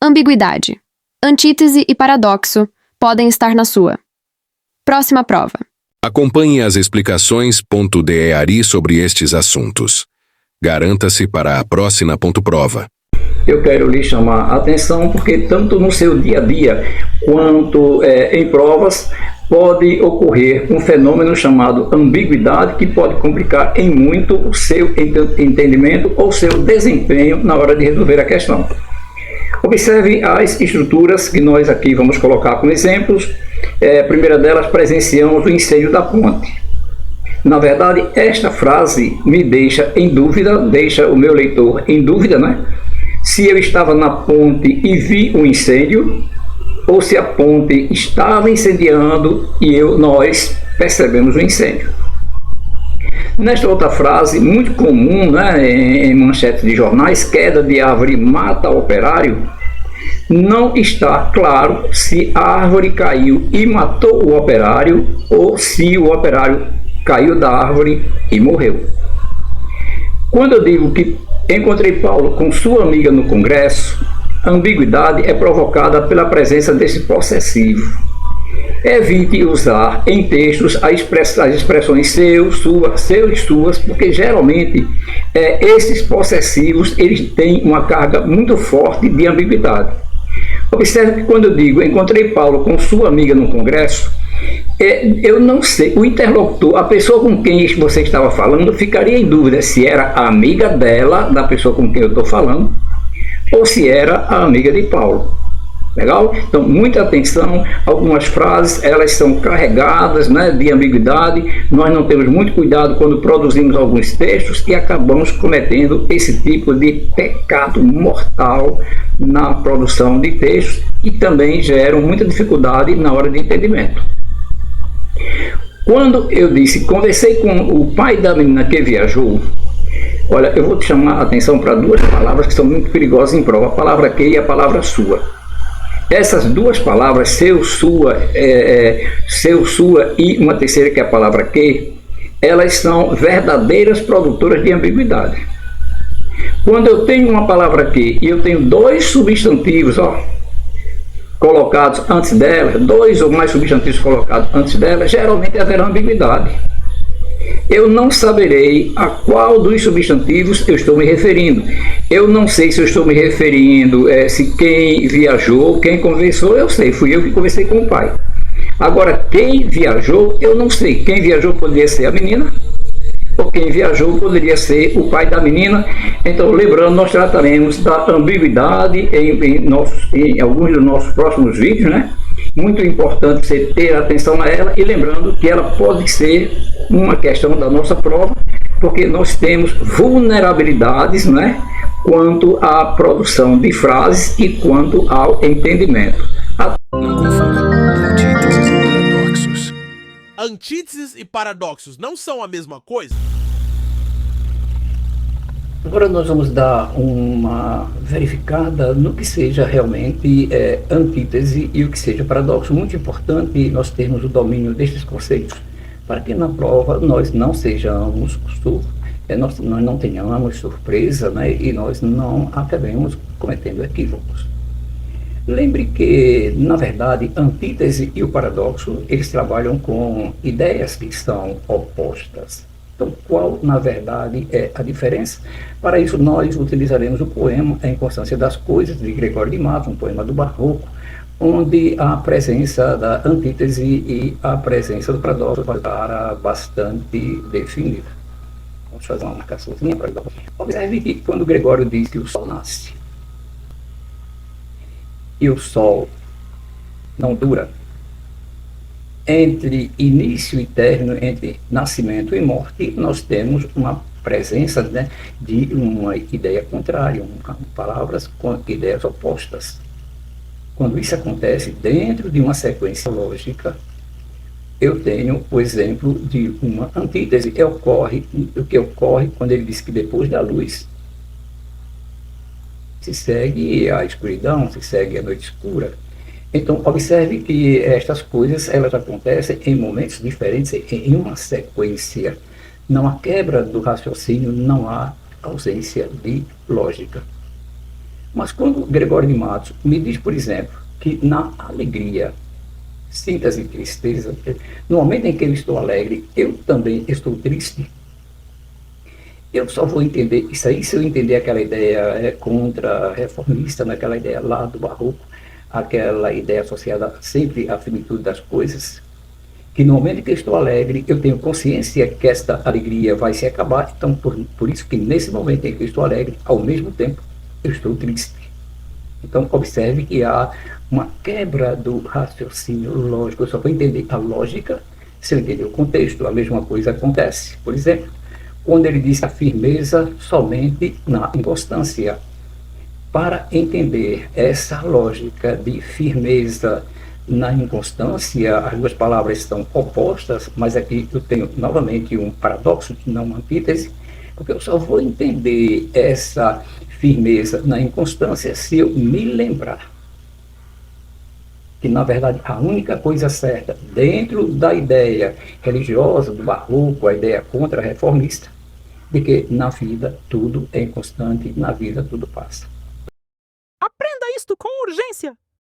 Ambiguidade. Antítese e paradoxo podem estar na sua. Próxima prova. Acompanhe as explicações .deari sobre estes assuntos. Garanta-se para a próxima prova. Eu quero lhe chamar a atenção porque tanto no seu dia a dia quanto em provas pode ocorrer um fenômeno chamado ambiguidade que pode complicar em muito o seu entendimento ou seu desempenho na hora de resolver a questão. Observe as estruturas que nós aqui vamos colocar como exemplos. A primeira delas, presenciamos o incêndio da ponte. Na verdade, esta frase me deixa em dúvida, deixa o meu leitor em dúvida, né? Se eu estava na ponte e vi um incêndio, ou se a ponte estava incendiando e nós percebemos o incêndio. Nesta outra frase, muito comum, né, em manchetes de jornais, queda de árvore mata operário, não está claro se a árvore caiu e matou o operário ou se o operário caiu da árvore e morreu. Quando eu digo que encontrei Paulo com sua amiga no congresso, a ambiguidade é provocada pela presença desse possessivo. Evite usar em textos as expressões seu, sua, seus, suas, porque geralmente esses possessivos eles têm uma carga muito forte de ambiguidade. Observe que quando eu digo encontrei Paulo com sua amiga no congresso, eu não sei, o interlocutor, a pessoa com quem você estava falando, ficaria em dúvida se era a amiga dela, da pessoa com quem eu estou falando, ou se era a amiga de Paulo. Legal? Então, muita atenção, algumas frases, elas são carregadas, né, de ambiguidade, nós não temos muito cuidado quando produzimos alguns textos e acabamos cometendo esse tipo de pecado mortal na produção de textos e também geram muita dificuldade na hora de entendimento. Quando eu disse, conversei com o pai da menina que viajou, olha, eu vou te chamar a atenção para duas palavras que são muito perigosas em prova, a palavra que e a palavra sua. Essas duas palavras, seu, sua e uma terceira que é a palavra que, elas são verdadeiras produtoras de ambiguidade. Quando eu tenho uma palavra que e eu tenho dois substantivos, colocados antes dela, dois ou mais substantivos colocados antes dela, geralmente haverá ambiguidade. Eu não saberei a qual dos substantivos eu estou me referindo. Eu não sei se eu estou me referindo, se quem viajou, quem conversou, eu sei, fui eu que conversei com o pai. Agora, quem viajou, eu não sei. Quem viajou poderia ser a menina, ou quem viajou poderia ser o pai da menina. Então, lembrando, nós trataremos da ambiguidade em alguns dos nossos próximos vídeos, né? Muito importante você ter atenção a ela e lembrando que ela pode ser uma questão da nossa prova, porque nós temos vulnerabilidades, né, quanto à produção de frases e quanto ao entendimento. Não confunda antíteses e paradoxos. Antíteses e paradoxos não são a mesma coisa? Agora nós vamos dar uma verificada no que seja realmente antítese e o que seja paradoxo. Muito importante nós termos o domínio destes conceitos para que na prova nós não sejamos nós não tenhamos surpresa, né, e nós não acabemos cometendo equívocos. Lembre que, na verdade, a antítese e o paradoxo, eles trabalham com ideias que são opostas. Então, qual, na verdade, é a diferença? Para isso, nós utilizaremos o poema A Inconstância das Coisas, de Gregório de Matos, um poema do Barroco, onde a presença da antítese e a presença do paradoxo está bastante definida. Vamos fazer uma marcaçãozinha para isso. Observe que quando Gregório diz que o Sol nasce e o Sol não dura, entre início e término, entre nascimento e morte, nós temos uma presença, né, de uma ideia contrária, palavras com ideias opostas. Quando isso acontece dentro de uma sequência lógica, eu tenho o exemplo de uma antítese. O que ocorre quando ele diz que depois da luz se segue a escuridão, se segue a noite escura. Então, observe que estas coisas, elas acontecem em momentos diferentes, em uma sequência. Não há quebra do raciocínio, não há ausência de lógica. Mas quando Gregório de Matos me diz, por exemplo, que na alegria, síntese e tristeza, no momento em que eu estou alegre, eu também estou triste, eu só vou entender isso aí se eu entender aquela ideia contra-reformista, naquela ideia lá do barroco, aquela ideia associada sempre à finitude das coisas, que no momento em que eu estou alegre, eu tenho consciência que esta alegria vai se acabar, então por isso que nesse momento em que eu estou alegre, ao mesmo tempo, eu estou triste. Então observe que há uma quebra do raciocínio lógico, eu só vou entender a lógica se eu entender o contexto, a mesma coisa acontece. Por exemplo, quando ele diz a firmeza somente na inconstância. Para entender essa lógica de firmeza na inconstância, as duas palavras estão opostas, mas aqui eu tenho novamente um paradoxo, não uma antítese, porque eu só vou entender essa firmeza na inconstância se eu me lembrar que, na verdade, a única coisa certa dentro da ideia religiosa do barroco, a ideia contra-reformista, de que na vida tudo é inconstante, na vida tudo passa. Aprenda isto com urgência!